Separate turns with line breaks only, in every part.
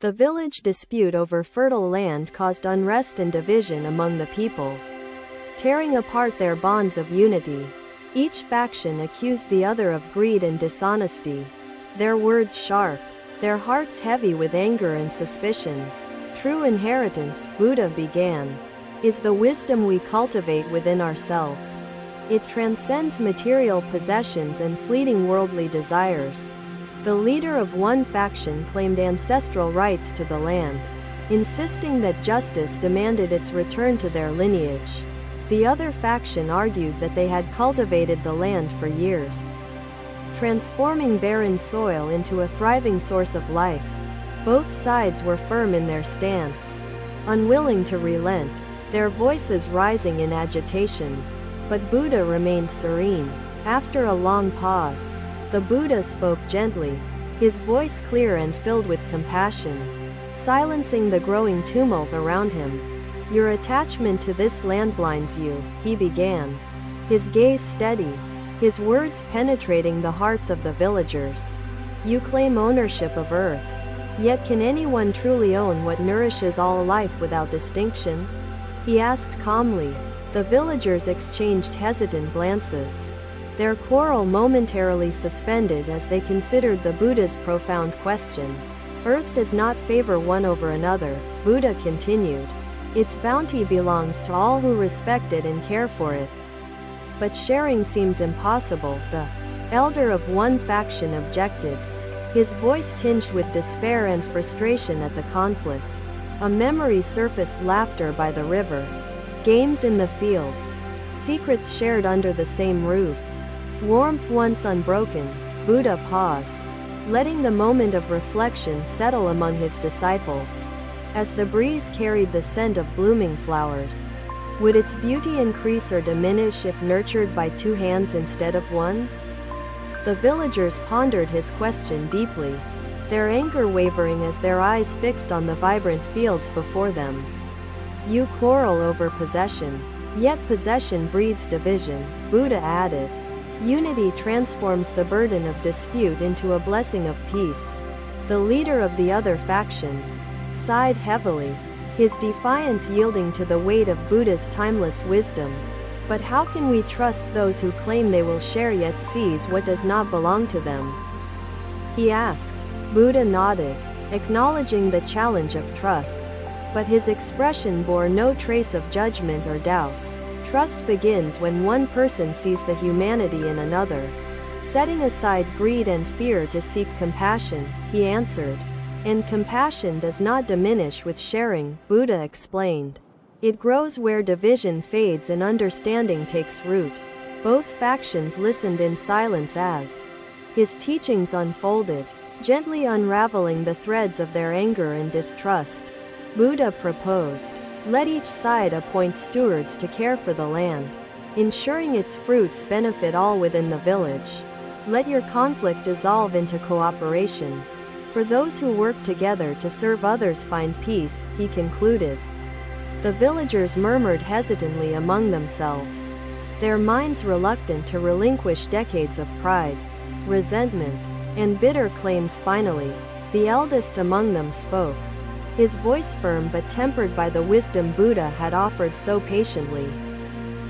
The village dispute over fertile land caused unrest and division among the people, tearing apart their bonds of unity. Each faction accused the other of greed and dishonesty, their words sharp, their hearts heavy with anger and suspicion. True inheritance, Buddha began, is the wisdom we cultivate within ourselves. It transcends material possessions and fleeting worldly desires. The leader of one faction claimed ancestral rights to the land, insisting that justice demanded its return to their lineage. The other faction argued that they had cultivated the land for years, transforming barren soil into a thriving source of life. Both sides were firm in their stance, unwilling to relent, their voices rising in agitation. But Buddha remained serene. After a long pause, the Buddha spoke gently, his voice clear and filled with compassion, silencing the growing tumult around him. Your attachment to this land blinds you, he began, his gaze steady, his words penetrating the hearts of the villagers. You claim ownership of earth, yet can anyone truly own what nourishes all life without distinction? He asked calmly. The villagers exchanged hesitant glances, their quarrel momentarily suspended as they considered the Buddha's profound question. Earth does not favor one over another, Buddha continued. Its bounty belongs to all who respect it and care for it. But sharing seems impossible, the elder of one faction objected, his voice tinged with despair and frustration at the conflict. A memory surfaced: laughter by the river, games in the fields, secrets shared under the same roof, warmth once unbroken. Buddha paused, letting the moment of reflection settle among his disciples. As the breeze carried the scent of blooming flowers, would its beauty increase or diminish if nurtured by two hands instead of one? The villagers pondered his question deeply, their anger wavering as their eyes fixed on the vibrant fields before them. You quarrel over possession, yet possession breeds division, Buddha added. Unity transforms the burden of dispute into a blessing of peace. The leader of the other faction sighed heavily, his defiance yielding to the weight of Buddha's timeless wisdom. But how can we trust those who claim they will share yet seize what does not belong to them? He asked. Buddha nodded, acknowledging the challenge of trust. But his expression bore no trace of judgment or doubt. Trust begins when one person sees the humanity in another, setting aside greed and fear to seek compassion, he answered. And compassion does not diminish with sharing, Buddha explained. It grows where division fades and understanding takes root. Both factions listened in silence as his teachings unfolded, gently unraveling the threads of their anger and distrust. Buddha proposed, let each side appoint stewards to care for the land, ensuring its fruits benefit all within the village. Let your conflict dissolve into cooperation. For those who work together to serve others find peace, he concluded. The villagers murmured hesitantly among themselves, their minds reluctant to relinquish decades of pride, resentment, and bitter claims. Finally, the eldest among them spoke, his voice firm but tempered by the wisdom Buddha had offered so patiently.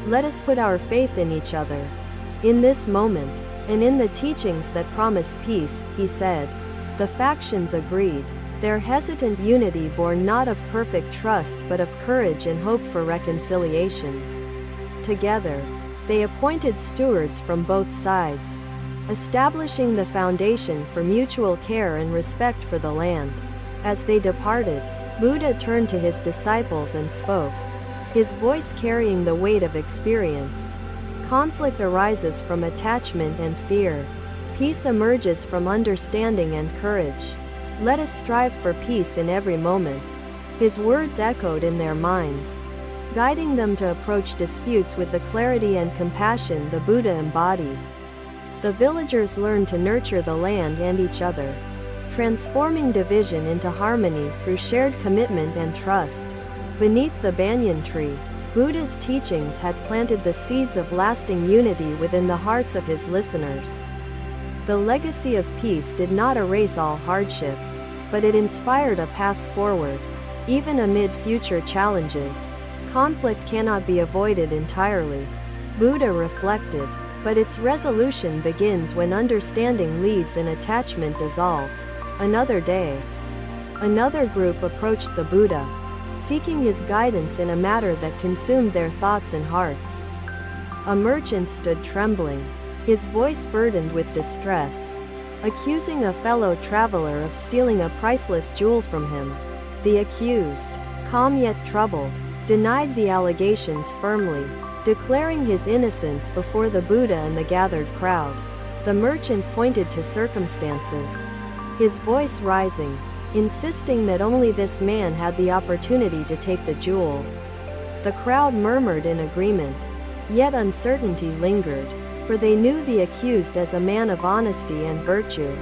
Let us put our faith in each other. In this moment, and in the teachings that promise peace, he said. The factions agreed, their hesitant unity born not of perfect trust but of courage and hope for reconciliation. Together, they appointed stewards from both sides, establishing the foundation for mutual care and respect for the land. As they departed, Buddha turned to his disciples and spoke, his voice carrying the weight of experience. Conflict arises from attachment and fear. Peace emerges from understanding and courage. Let us strive for peace in every moment. His words echoed in their minds, guiding them to approach disputes with the clarity and compassion the Buddha embodied. The villagers learned to nurture the land and each other, transforming division into harmony through shared commitment and trust. Beneath the banyan tree, Buddha's teachings had planted the seeds of lasting unity within the hearts of his listeners. The legacy of peace did not erase all hardship. but it inspired a path forward. Even amid future challenges, conflict cannot be avoided entirely, Buddha reflected, but its resolution begins when understanding leads and attachment dissolves. Another day, another group approached the Buddha, seeking his guidance in a matter that consumed their thoughts and hearts. A merchant stood trembling, his voice burdened with distress, accusing a fellow traveler of stealing a priceless jewel from him. The accused, calm yet troubled, denied the allegations firmly, declaring his innocence before the Buddha and the gathered crowd. The merchant pointed to circumstances, his voice rising, insisting that only this man had the opportunity to take the jewel. The crowd murmured in agreement, yet uncertainty lingered, for they knew the accused as a man of honesty and virtue.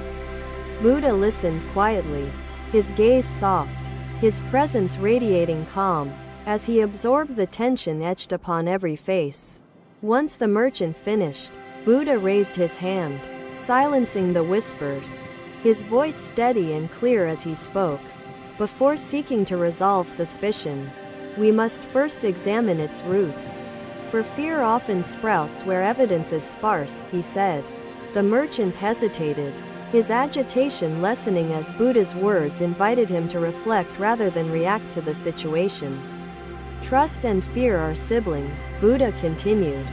Buddha listened quietly, his gaze soft, his presence radiating calm, as he absorbed the tension etched upon every face. Once the merchant finished, Buddha raised his hand, silencing the whispers, his voice steady and clear as he spoke. Before seeking to resolve suspicion, we must first examine its roots. For fear often sprouts where evidence is sparse, he said. The merchant hesitated, his agitation lessening as Buddha's words invited him to reflect rather than react to the situation. Trust and fear are siblings, Buddha continued,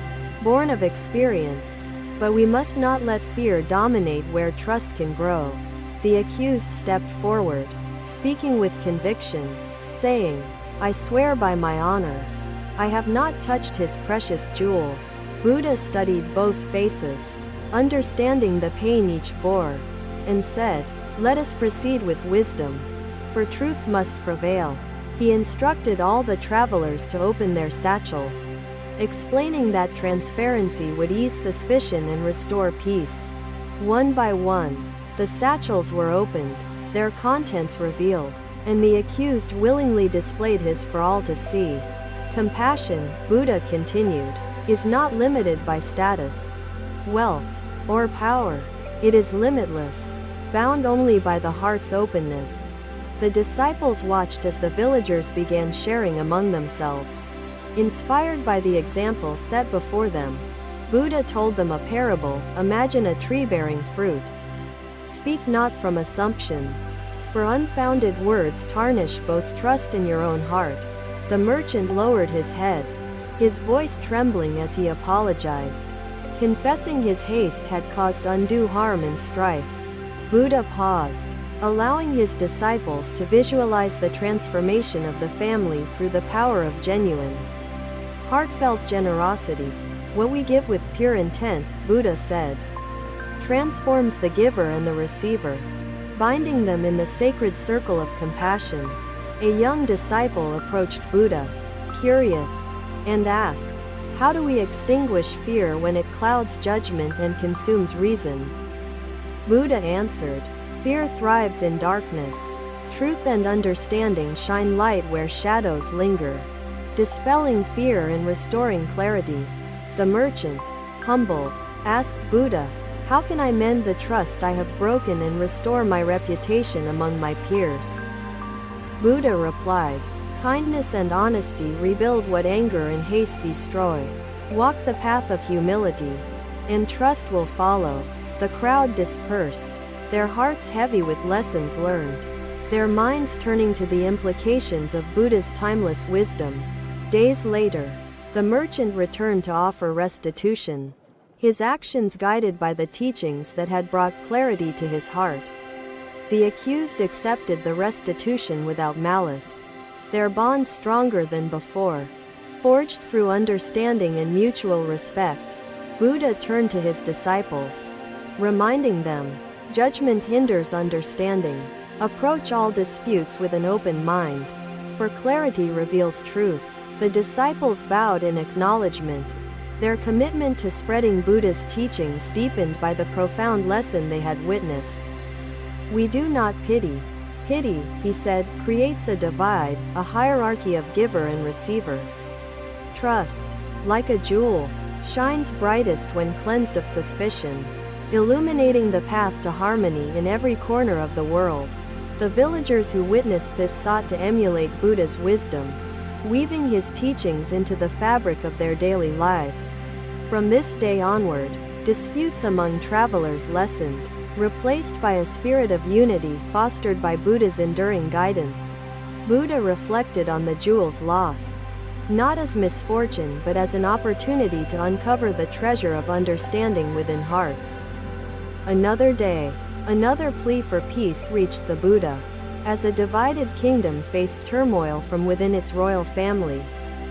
born of experience. But we must not let fear dominate where trust can grow. The accused stepped forward, speaking with conviction, saying, "I swear by my honor, I have not touched his precious jewel." Buddha studied both faces, understanding the pain each bore, and said, "Let us proceed with wisdom, for truth must prevail." He instructed all the travelers to open their satchels, explaining that transparency would ease suspicion and restore peace. One by one, the satchels were opened, their contents revealed, and the accused willingly displayed his for all to see. Compassion, Buddha continued, is not limited by status, wealth, or power. It is limitless, bound only by the heart's openness. The disciples watched as the villagers began sharing among themselves. Inspired by the example set before them, Buddha told them a parable. Imagine a tree bearing fruit. Speak not from assumptions, for unfounded words tarnish both trust in your own heart. The merchant lowered his head, his voice trembling as he apologized, confessing his haste had caused undue harm and strife. Buddha paused, allowing his disciples to visualize the transformation of the family through the power of genuine, heartfelt generosity. What we give with pure intent, Buddha said, transforms the giver and the receiver, binding them in the sacred circle of compassion. A young disciple approached Buddha, curious, and asked, "How do we extinguish fear when it clouds judgment and consumes reason?" Buddha answered, "Fear thrives in darkness. Truth and understanding shine light where shadows linger, dispelling fear and restoring clarity." The merchant, humbled, asked Buddha, "How can I mend the trust I have broken and restore my reputation among my peers?" Buddha replied, "Kindness and honesty rebuild what anger and haste destroy. Walk the path of humility, and trust will follow." The crowd dispersed, their hearts heavy with lessons learned, their minds turning to the implications of Buddha's timeless wisdom. Days later, the merchant returned to offer restitution, his actions guided by the teachings that had brought clarity to his heart. The accused accepted the restitution without malice, their bond stronger than before, forged through understanding and mutual respect. Buddha turned to his disciples, reminding them, "Judgment hinders understanding. Approach all disputes with an open mind, for clarity reveals truth." The disciples bowed in acknowledgement, their commitment to spreading Buddha's teachings deepened by the profound lesson they had witnessed. "We do not pity. Pity," he said, "creates a divide, a hierarchy of giver and receiver. Trust, like a jewel, shines brightest when cleansed of suspicion, illuminating the path to harmony in every corner of the world." The villagers who witnessed this sought to emulate Buddha's wisdom, weaving his teachings into the fabric of their daily lives. From this day onward, disputes among travelers lessened, replaced by a spirit of unity fostered by Buddha's enduring guidance. Buddha reflected on the jewel's loss, not as misfortune but as an opportunity to uncover the treasure of understanding within hearts. Another day, another plea for peace reached the Buddha. As a divided kingdom faced turmoil from within its royal family,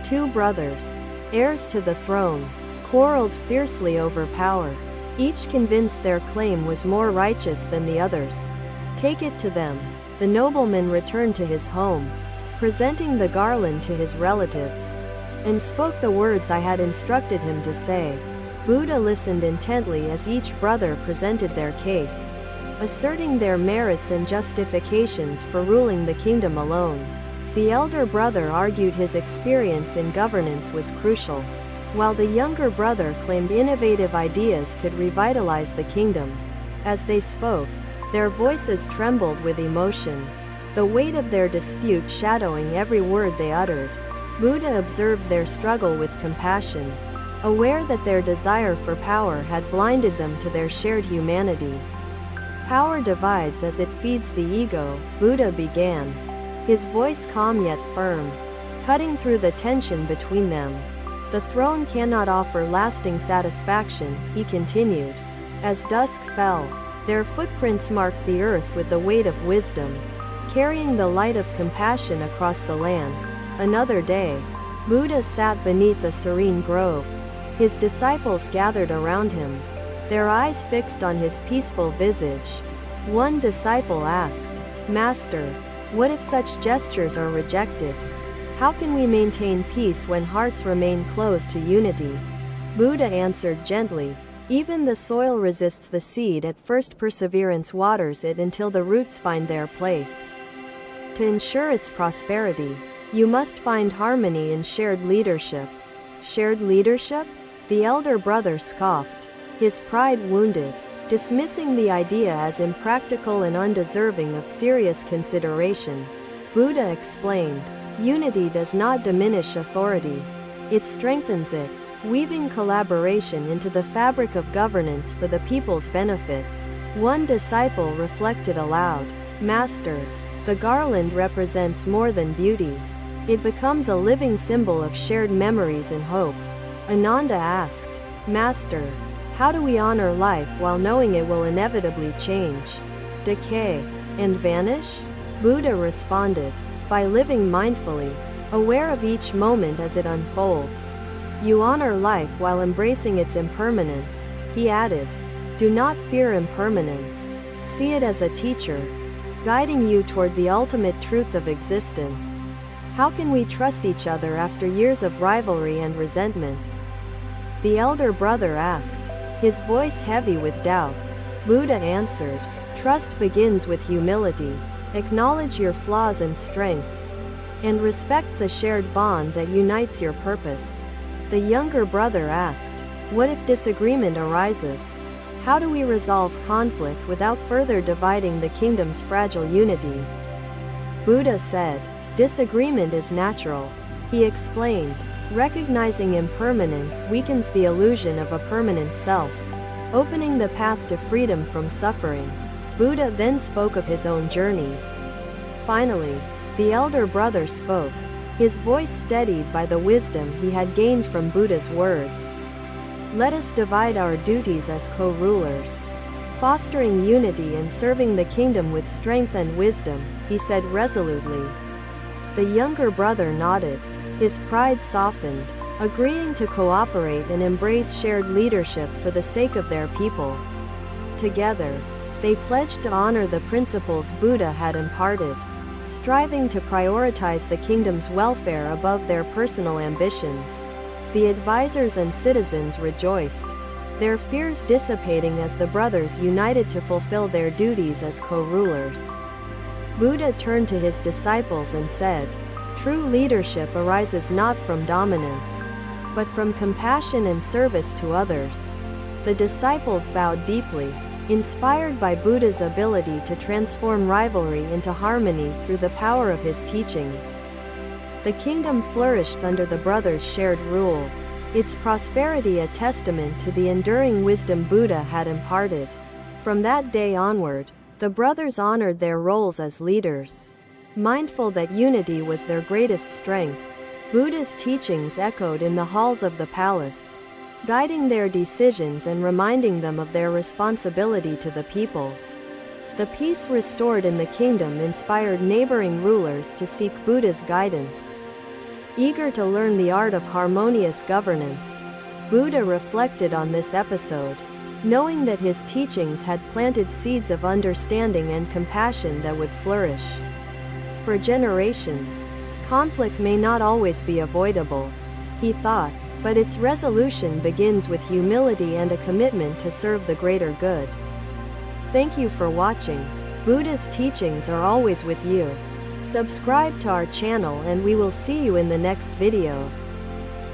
two brothers, heirs to the throne, quarreled fiercely over power, each convinced their claim was more righteous than the others. Take it to them. The nobleman returned to his home, presenting the garland to his relatives, and spoke the words I had instructed him to say. Buddha listened intently as each brother presented their case, asserting their merits and justifications for ruling the kingdom alone. The elder brother argued his experience in governance was crucial, while the younger brother claimed innovative ideas could revitalize the kingdom. As they spoke, their voices trembled with emotion, the weight of their dispute shadowing every word they uttered. Buddha observed their struggle with compassion, aware that their desire for power had blinded them to their shared humanity. Power divides as it feeds the ego, Buddha began, his voice calm yet firm, cutting through the tension between them. The throne cannot offer lasting satisfaction, he continued. As dusk fell, their footprints marked the earth with the weight of wisdom, carrying the light of compassion across the land. Another day, Buddha sat beneath a serene grove. His disciples gathered around him, their eyes fixed on his peaceful visage. One disciple asked, "Master, what if such gestures are rejected? How can we maintain peace when hearts remain closed to unity?" Buddha answered gently, "Even the soil resists the seed at first. Perseverance waters it until the roots find their place. To ensure its prosperity, you must find harmony in shared leadership." Shared leadership? The elder brother scoffed, his pride wounded, dismissing the idea as impractical and undeserving of serious consideration. Buddha explained, "Unity does not diminish authority. It strengthens it, weaving collaboration into the fabric of governance for the people's benefit." One disciple reflected aloud, "Master, the garland represents more than beauty. It becomes a living symbol of shared memories and hope." Ananda asked, "Master, how do we honor life while knowing it will inevitably change, decay, and vanish?" Buddha responded, "By living mindfully, aware of each moment as it unfolds. You honor life while embracing its impermanence." He added, "Do not fear impermanence. See it as a teacher, guiding you toward the ultimate truth of existence." How can we trust each other after years of rivalry and resentment? The elder brother asked, his voice heavy with doubt. Buddha answered, "Trust begins with humility. Acknowledge your flaws and strengths, and respect the shared bond that unites your purpose." The younger brother asked, "What if disagreement arises? How do we resolve conflict without further dividing the kingdom's fragile unity?" Buddha said, "Disagreement is natural." He explained, "Recognizing impermanence weakens the illusion of a permanent self, opening the path to freedom from suffering." Buddha then spoke of his own journey. Finally, the elder brother spoke, his voice steadied by the wisdom he had gained from Buddha's words. "Let us divide our duties as co-rulers, fostering unity and serving the kingdom with strength and wisdom," he said resolutely. The younger brother nodded, his pride softened, agreeing to cooperate and embrace shared leadership for the sake of their people. Together, they pledged to honor the principles Buddha had imparted, striving to prioritize the kingdom's welfare above their personal ambitions. The advisors and citizens rejoiced, their fears dissipating as the brothers united to fulfill their duties as co-rulers. Buddha turned to his disciples and said, "True leadership arises not from dominance, but from compassion and service to others." The disciples bowed deeply, Inspired by Buddha's ability to transform rivalry into harmony through the power of his teachings, the kingdom flourished under the brothers' shared rule, its prosperity a testament to the enduring wisdom Buddha had imparted. From that day onward, the brothers honored their roles as leaders. Mindful that unity was their greatest strength, Buddha's teachings echoed in the halls of the palace, guiding their decisions and reminding them of their responsibility to the people. The peace restored in the kingdom inspired neighboring rulers to seek Buddha's guidance. Eager to learn the art of harmonious governance, Buddha reflected on this episode, knowing that his teachings had planted seeds of understanding and compassion that would flourish for generations. Conflict may not always be avoidable, he thought, but its resolution begins with humility and a commitment to serve the greater good. Thank you for watching. Buddha's teachings are always with you. Subscribe to our channel and we will see you in the next video.